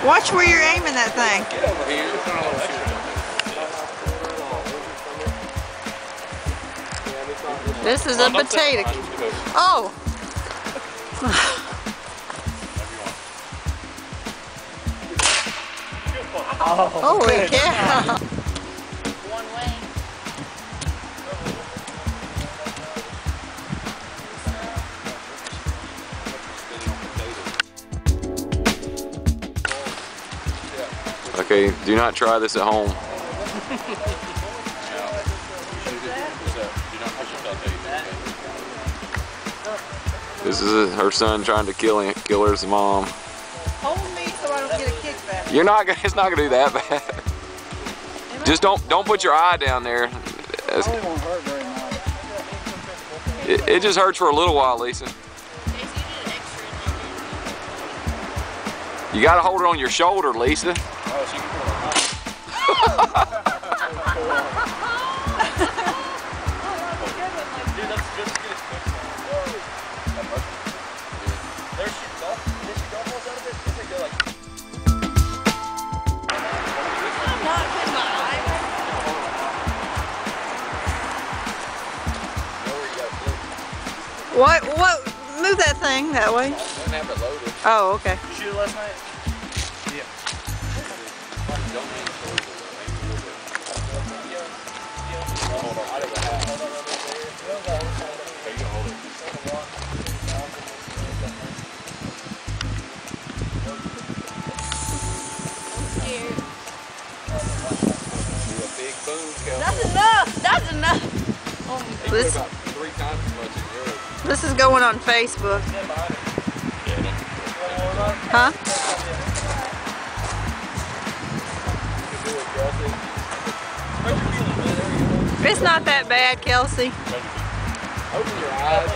Watch where you're aiming that thing. Get over here. This is a potato. Oh! Holy cow! One way. Okay, do not try this at home. This is her son trying to kill his mom. Hold me so I don't get a kickback. You're not gonna. It's not gonna do that bad. Just don't put your eye down there. It won't hurt very much. It just hurts for a little while, Lisa. You gotta hold it on your shoulder, Lisa. What? Move that thing that way. Didn't have it loaded. Oh, okay. You shoot it last night? Yeah. That's enough. That's enough. This is going on Facebook. Huh? It's not that bad, Kelsey. Open your eyes.